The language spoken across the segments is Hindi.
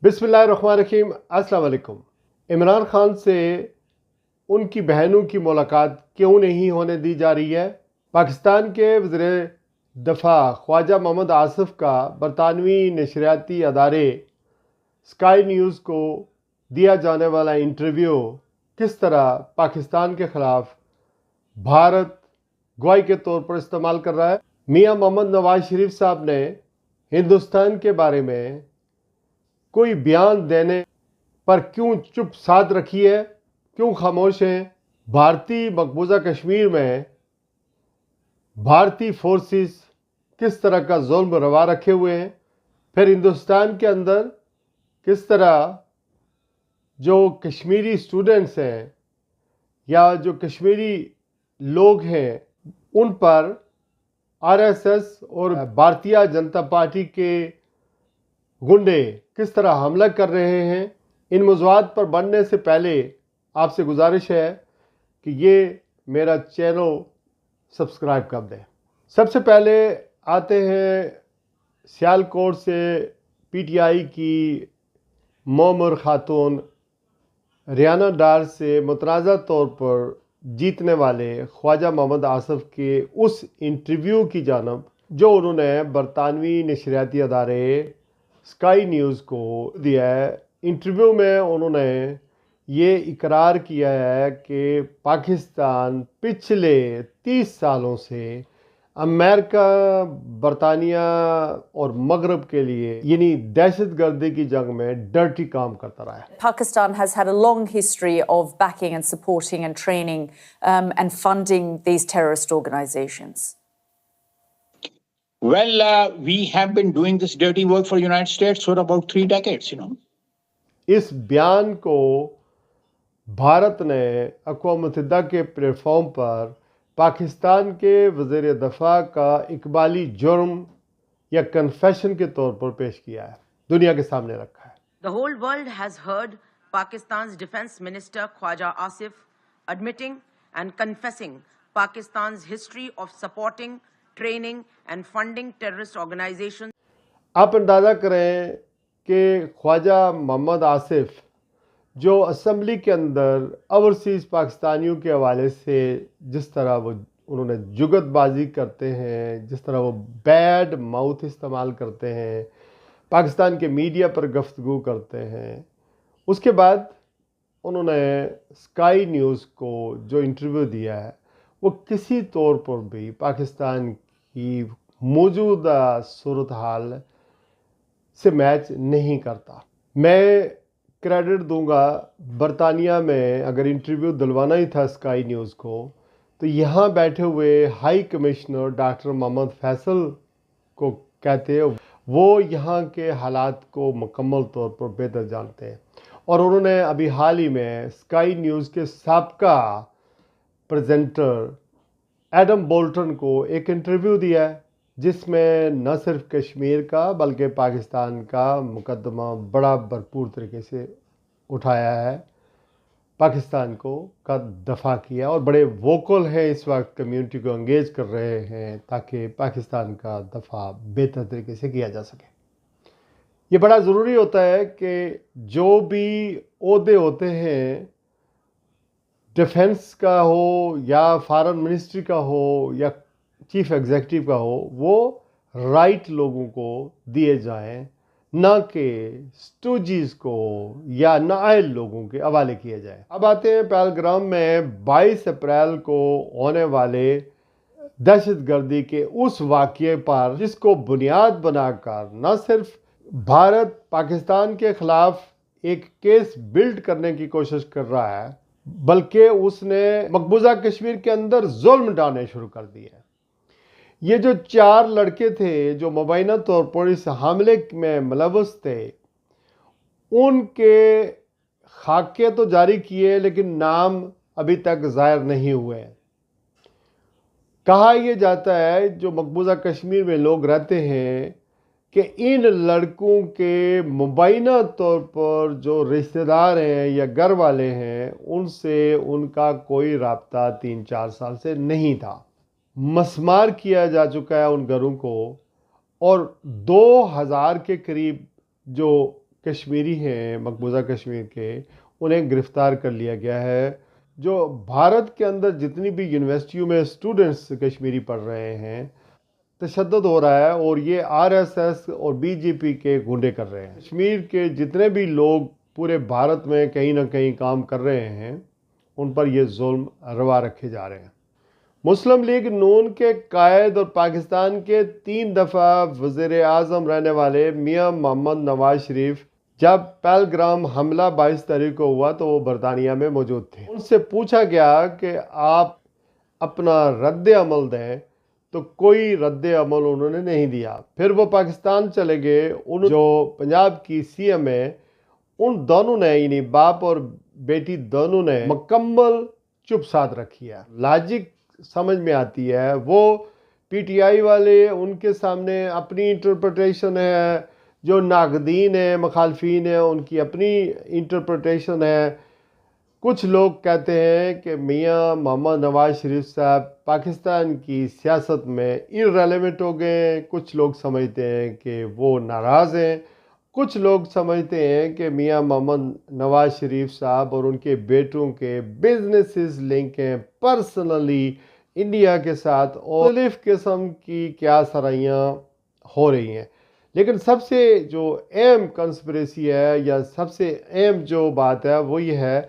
बिस्मिल्लाहिर्रहमानिर्रहीम। अस्सलाम वालेकुम। इमरान खान से उनकी बहनों की मुलाकात क्यों नहीं होने दी जा रही है? पाकिस्तान के वज़ीर दफ़ा ख्वाजा मोहम्मद आसिफ का बरतानवी नशरियाती अदारे स्काई न्यूज़ को दिया जाने वाला इंटरव्यू किस तरह पाकिस्तान के ख़िलाफ़ भारत गवाही के तौर पर इस्तेमाल कर रहा है? मियाँ मोहम्मद नवाज शरीफ साहब ने हिंदुस्तान के बारे में कोई बयान देने पर क्यों चुप साध रखी है, क्यों खामोश हैं? भारतीय मकबूजा कश्मीर में भारतीय फोर्सेस किस तरह का जुल्म रवा रखे हुए हैं? फिर हिंदुस्तान के अंदर किस तरह जो कश्मीरी स्टूडेंट्स हैं या जो कश्मीरी लोग हैं उन पर आरएसएस और भारतीय जनता पार्टी के गुंडे किस तरह हमला कर रहे हैं? इन मौज़ूआत पर बढ़ने से पहले आपसे गुजारिश है कि ये मेरा चैनल सब्सक्राइब कर दें। सबसे पहले आते हैं सियालकोट से पीटीआई की मोमर खातून रियाना डार से मुतनाज़ा तौर पर जीतने वाले ख्वाजा मोहम्मद आसिफ के उस इंटरव्यू की जानब जो उन्होंने बरतानवी नशरियाती अदारे स्काई न्यूज़ को दिया है। इंटरव्यू में उन्होंने ये इकरार किया है कि पाकिस्तान पिछले 30 सालों से अमेरिका, बरतानिया और मगरब के लिए यानी दहशतगर्दी की जंग में डर्टी काम करता रहा है। Pakistan has had a long history of backing and supporting and training and funding these terrorist organizations. Well, we have been doing this dirty work for the United States for about 3 decades, इस बयान को भारत ने अक़वाम मुत्तहिदा के प्लेटफॉर्म पर पाकिस्तान के वज़ीर दफ़ा का इकबाली जुर्म या कन्फेशन के तौर पर पेश किया है, दुनिया के सामने रखा है। The whole world has heard Pakistan's Defense Minister Khwaja Asif admitting and confessing Pakistan's history of supporting, training and funding terrorist organizations. आप अंदाज़ा करें कि ख्वाजा मोहम्मद आसिफ जो असम्बली के अंदर ओवरसीज़ पाकिस्तानियों के हवाले से जिस तरह वो उन्होंने जुगतबाजी करते हैं, जिस तरह वो बैड माउथ इस्तेमाल करते हैं, पाकिस्तान के मीडिया पर गुफ्तगू करते हैं, उसके बाद उन्होंने स्काई न्यूज़ को जो इंटरव्यू दिया है वो किसी तौर पर भी पाकिस्तान की मौजूदा सूरत हाल से मैच नहीं करता। मैं क्रेडिट दूंगा बरतानिया में अगर इंटरव्यू दिलवाना ही था स्काई न्यूज़ को तो यहाँ बैठे हुए high commissioner doctor Mohammad Faisal को कहते हैं, वो यहाँ के हालात को मुकम्मल तौर पर बेहतर जानते हैं। और उन्होंने अभी हाल ही में स्काई न्यूज़ के साबका प्रेजेंटर एडम बोल्टन को एक इंटरव्यू दिया है जिसमें न सिर्फ कश्मीर का बल्कि पाकिस्तान का मुकदमा बड़ा भरपूर तरीके से उठाया है, पाकिस्तान को का दफ़ा किया और बड़े वोकल हैं, इस वक्त कम्युनिटी को एंगेज कर रहे हैं ताकि पाकिस्तान का दफ़ा बेहतर तरीके से किया जा सके। ये बड़ा ज़रूरी होता है कि जो भी ओहदे होते हैं, डिफेंस का हो या फॉरेन मिनिस्ट्री का हो या चीफ एग्जीक्यूटिव का हो, वो राइट लोगों को दिए जाएं, ना कि स्टूजीज को या नाअहल लोगों के हवाले किए जाए। अब आते हैं पहलगाम में 22 अप्रैल को होने वाले दहशतगर्दी के उस वाक़ये पर जिसको बुनियाद बनाकर न सिर्फ भारत पाकिस्तान के ख़िलाफ़ एक केस बिल्ड करने की कोशिश कर रहा है बल्कि उसने मकबूजा कश्मीर के अंदर जुल्म डालने शुरू कर दिए। ये जो 4 लड़के थे जो मुबैना तौर पर इस हमले में मुलव्वस थे, उनके खाके तो जारी किए लेकिन नाम अभी तक ज़ाहिर नहीं हुए। कहा यह जाता है जो मकबूजा कश्मीर में लोग रहते हैं कि इन लड़कों के मुबैना तौर पर जो रिश्तेदार हैं या घर वाले हैं उनसे उनका कोई राब्ता 3-4 साल से नहीं था। मसमार किया जा चुका है उन घरों को और 2000 के करीब जो कश्मीरी हैं मकबूजा कश्मीर के, उन्हें गिरफ़्तार कर लिया गया है। जो भारत के अंदर जितनी भी यूनिवर्सिटियों में स्टूडेंट्स कश्मीरी पढ़ रहे हैं, तशद्दुद हो रहा है और ये आरएसएस और बीजेपी के गुंडे कर रहे हैं। कश्मीर के जितने भी लोग पूरे भारत में कहीं ना कहीं काम कर रहे हैं, उन पर ये जुल्म रवा रखे जा रहे हैं। मुस्लिम लीग नून के कायद और पाकिस्तान के 3 दफ़ा वज़ीर आज़म रहने वाले मियां मोहम्मद नवाज शरीफ, जब पहलगाम हमला 22 तारीख को हुआ तो वो बरतानिया में मौजूद थे। उनसे पूछा गया कि आप अपना रद्द अमल दें, तो कोई रद्द अमल उन्होंने नहीं दिया। फिर वो पाकिस्तान चले गए। उन जो पंजाब की सीएम है, उन दोनों ने, यानी बाप और बेटी दोनों ने मुकम्मल चुप साथ रखी है। लॉजिक समझ में आती है। वो पीटीआई वाले, उनके सामने अपनी इंटरप्रिटेशन है, जो नाकदीन है, मुखालफीन है, उनकी अपनी इंटरप्रिटेशन है। कुछ लोग कहते हैं कि मियां मोहम्मद नवाज शरीफ साहब पाकिस्तान की सियासत में इररेलेवेंट हो गए। कुछ लोग समझते हैं कि वो नाराज़ हैं। कुछ लोग समझते हैं कि मियां मोहम्मद नवाज शरीफ साहब और उनके बेटों के बिजनेसेस लिंक हैं पर्सनली इंडिया के साथ, और मुख्तलिफ किस्म की क्या सराइयाँ हो रही हैं। लेकिन सबसे जो अहम कंस्पिरेसी है या सबसे अहम जो बात है वो ये है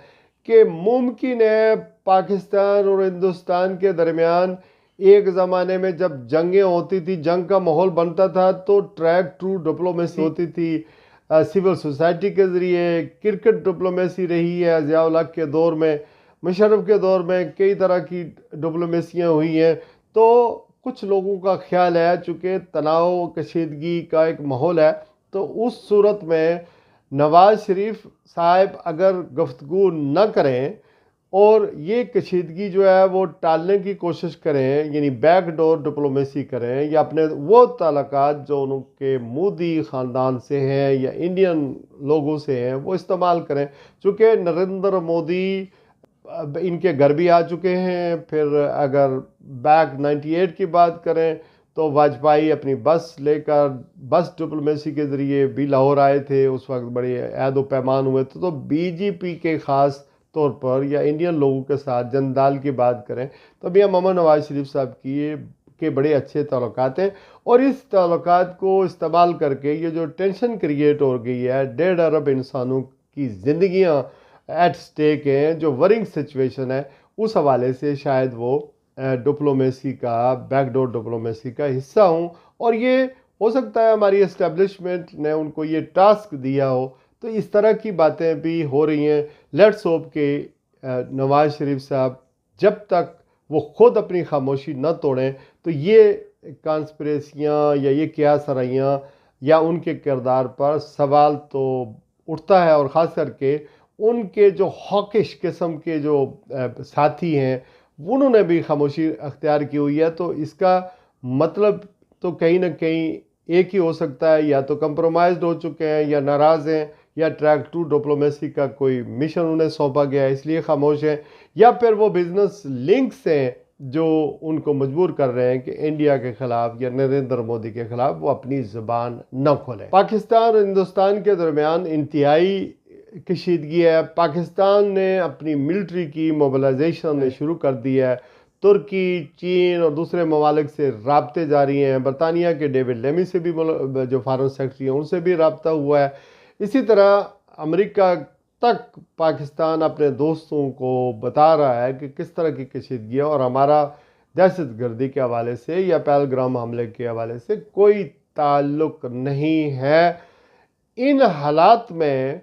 कि मुमकिन है पाकिस्तान और हिंदुस्तान के दरमियान एक ज़माने में जब जंगें होती थी, जंग का माहौल बनता था, तो ट्रैक टू डिप्लोमेसी होती थी सिविल सोसाइटी के ज़रिए। क्रिकेट डिप्लोमेसी रही है ज़िया-उल हक के दौर में, मुशर्रफ के दौर में कई तरह की डिप्लोमेसियाँ हुई हैं। तो कुछ लोगों का ख्याल है चूँकि तनाव कशीदगी का एक माहौल है, तो उस सूरत में नवाज शरीफ साहब अगर गुफ्तगू न करें और ये कशीदगी जो है वो टालने की कोशिश करें, यानी बैक डोर डिप्लोमेसी करें, या अपने वो ताल्लुकात जो उनके मोदी ख़ानदान से हैं या इंडियन लोगों से हैं वो इस्तेमाल करें। चूँकि नरेंद्र मोदी इनके घर भी आ चुके हैं। फिर अगर बैक 98 की बात करें तो वाजपेयी अपनी बस लेकर बस डिप्लोमेसी के ज़रिए भी लाहौर आए थे, उस वक्त बड़े ऐद व पैमान हुए थे। तो बीजेपी के ख़ास तौर पर या इंडियन लोगों के साथ जंदाल की बात करें तो मियां मोहम्मद नवाज शरीफ साहब के बड़े अच्छे ताल्लुकात हैं, और इस ताल्लुकात को इस्तेमाल करके ये जो टेंशन क्रिएट हो गई है, 1.5 अरब इंसानों की ज़िंदगियाँ एट स्टेक हैं, जो वरिंग सिचुएशन है, उस हवाले से शायद वो डिप्लोमेसी का, बैकडोर डिप्लोमेसी का हिस्सा हूँ। और ये हो सकता है हमारी एस्टेब्लिशमेंट ने उनको ये टास्क दिया हो। तो इस तरह की बातें भी हो रही हैं। लेट्स होप के नवाज शरीफ साहब जब तक वो ख़ुद अपनी खामोशी न तोड़ें, तो ये कॉन्स्पिरेसियाँ या ये क्या सराइयाँ या उनके किरदार पर सवाल तो उठता है। और ख़ास करके उनके जो हॉकिश किस्म के जो साथी हैं, उन्होंने भी खामोशी अख्तियार की हुई है। तो इसका मतलब तो कहीं ना कहीं एक ही हो सकता है, या तो कंप्रोमाइज़ हो चुके हैं, या नाराज़ हैं, या ट्रैक टू डिप्लोमेसी का कोई मिशन उन्हें सौंपा गया है इसलिए खामोश हैं, या फिर वो बिजनेस लिंक्स हैं जो उनको मजबूर कर रहे हैं कि इंडिया के ख़िलाफ़ या नरेंद्र मोदी के ख़िलाफ़ वो अपनी ज़बान न खोलें। पाकिस्तान और हिंदुस्तान के दरमियान इंतहाई कशीदगी है। पाकिस्तान ने अपनी मिलिट्री की मोबिलाइजेशन शुरू कर दी है। तुर्की, चीन और दूसरे ममालिक से राब्ते जारी हैं। बरतानिया के डेविड लेमी से भी जो फॉरेन सेक्रेटरी हैं उनसे भी राब्ता हुआ है। इसी तरह अमेरिका तक पाकिस्तान अपने दोस्तों को बता रहा है कि किस तरह की कशीदगी है, और हमारा दहशत गर्दी के हवाले से या पहलगाम हमले के हवाले से कोई ताल्लुक़ नहीं है। इन हालात में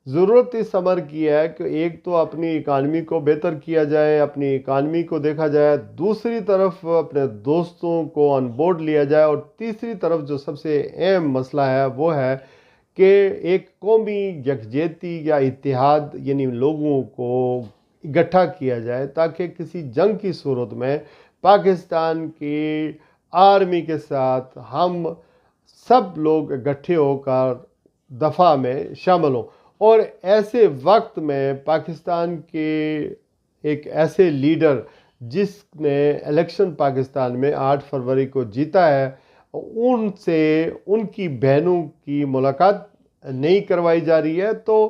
ज़रूरत इस अमर की है कि एक तो अपनी इकानमी को बेहतर किया जाए, अपनी इकानमी को देखा जाए, दूसरी तरफ अपने दोस्तों को ऑन बोर्ड लिया जाए, और तीसरी तरफ जो सबसे अहम मसला है वो है कि एक कौमी यकजहती या इत्तेहाद, यानी लोगों को इकट्ठा किया जाए ताकि किसी जंग की सूरत में पाकिस्तान की आर्मी के साथ हम सब लोग इकट्ठे होकर दफ़ा में शामिल हों। और ऐसे वक्त में पाकिस्तान के एक ऐसे लीडर जिसने इलेक्शन पाकिस्तान में 8 फरवरी को जीता है, उनसे उनकी बहनों की मुलाकात नहीं करवाई जा रही है। तो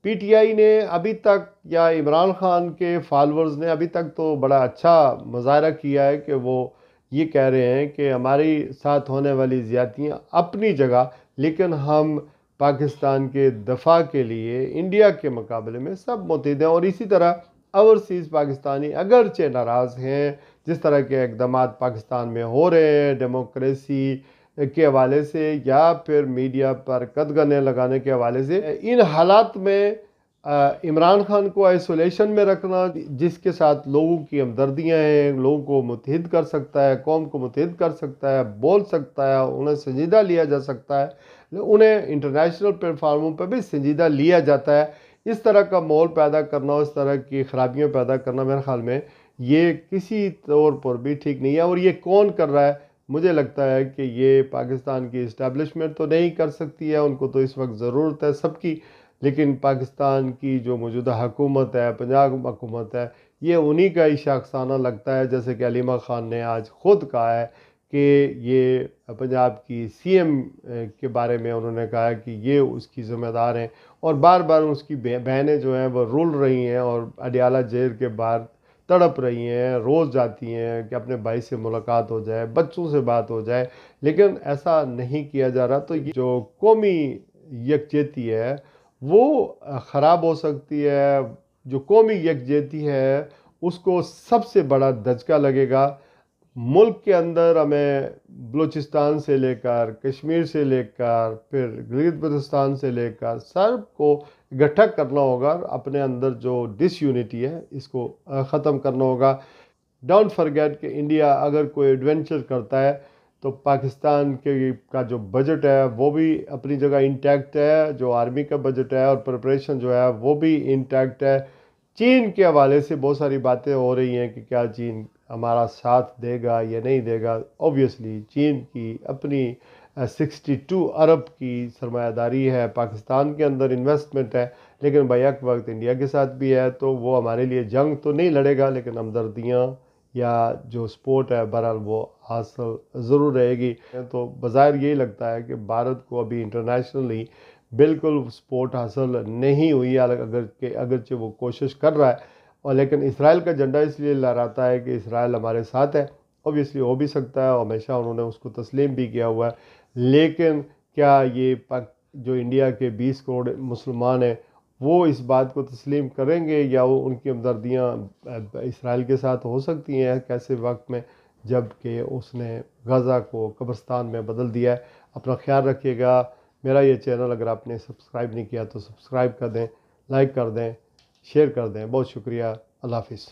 पीटीआई ने अभी तक, या इमरान खान के फॉलोअर्स ने अभी तक तो बड़ा अच्छा मुजाहरा किया है कि वो ये कह रहे हैं कि हमारी साथ होने वाली ज़्यादतियाँ अपनी जगह, लेकिन हम पाकिस्तान के दफा के लिए इंडिया के मुकाबले में सब मुतहिद हैं। और इसी तरह ओवरसीज़ पाकिस्तानी अगरचे नाराज़ हैं जिस तरह के इक़दाम पाकिस्तान में हो रहे हैं डेमोक्रेसी के हवाले से या फिर मीडिया पर कदगने लगाने के हवाले से, इन हालात में इमरान खान को आइसोलेशन में रखना, जिसके साथ लोगों की हमदर्दियाँ हैं, लोगों को मुत्तहिद कर सकता है, कौम को मुत्तहिद कर सकता है, बोल सकता है, उन्हें संजीदा लिया जा सकता है, उन्हें इंटरनेशनल प्लेटफार्मों पर भी संजीदा लिया जाता है, इस तरह का माहौल पैदा करना, इस तरह की खराबियाँ पैदा करना मेरे ख्याल में ये किसी तौर पर भी ठीक नहीं है। और ये कौन कर रहा है? मुझे लगता है कि ये पाकिस्तान की इस्टेब्लिशमेंट तो नहीं कर सकती है, उनको तो इस वक्त ज़रूरत है सबकी, लेकिन पाकिस्तान की जो मौजूदा हुकूमत है, पंजाब हुकूमत है, ये उन्हीं का ही शाखसाना लगता है। जैसे कि अलीमा खान ने आज ख़ुद कहा है कि ये पंजाब की सीएम के बारे में उन्होंने कहा कि ये उसकी ज़िम्मेदार हैं, और बार बार उसकी बहनें जो हैं वो रुल रही हैं और अडियाला जेल के बाहर तड़प रही हैं, रोज़ जाती हैं कि अपने भाई से मुलाकात हो जाए, बच्चों से बात हो जाए, लेकिन ऐसा नहीं किया जा रहा। तो ये जो कौमी यकजहती है वो ख़राब हो सकती है। जो कौमी यकजहती है उसको सबसे बड़ा धचका लगेगा। मुल्क के अंदर हमें बलूचिस्तान से लेकर कश्मीर से लेकर फिर गिलगित बल्तिस्तान से लेकर सब को इकट्ठा करना होगा, अपने अंदर जो डिसयूनिटी है इसको ख़त्म करना होगा। डोंट फॉरगेट कि इंडिया अगर कोई एडवेंचर करता है तो पाकिस्तान का जो बजट है वो भी अपनी जगह इंटैक्ट है, जो आर्मी का बजट है और प्रिपरेशन जो है वो भी इंटैक्ट है। चीन के हवाले से बहुत सारी बातें हो रही हैं कि क्या चीन हमारा साथ देगा या नहीं देगा। ऑब्वियसली चीन की अपनी 62 अरब की सरमायादारी है, पाकिस्तान के अंदर इन्वेस्टमेंट है, लेकिन बैक वक्त इंडिया के साथ भी है, तो वो हमारे लिए जंग तो नहीं लड़ेगा, लेकिन हमदर्दियाँ या जो सपोर्ट है बहरहाल वो हासिल ज़रूर रहेगी। तो बज़ाहिर यही लगता है कि भारत को अभी इंटरनेशनली बिल्कुल सपोर्ट हासिल नहीं हुई, अगरचे वो कोशिश कर रहा है, और लेकिन इसराइल का झंडा इसलिए लहराता है कि इसराइल हमारे साथ है। ऑब्वियसली हो भी सकता है और हमेशा उन्होंने उसको तस्लीम भी किया हुआ है, लेकिन क्या ये जो इंडिया के 20 करोड़ मुसलमान हैं वो इस बात को तस्लीम करेंगे, या वो उनकी हमदर्दियाँ इसराइल के साथ हो सकती हैं कैसे वक्त में जबकि उसने गज़ा को कब्रिस्तान में बदल दिया है। अपना ख्याल रखिएगा। मेरा ये चैनल अगर आपने सब्सक्राइब नहीं किया तो सब्सक्राइब कर दें, लाइक कर दें, शेयर कर दें। बहुत शुक्रिया। अल्लाह हाफिज़।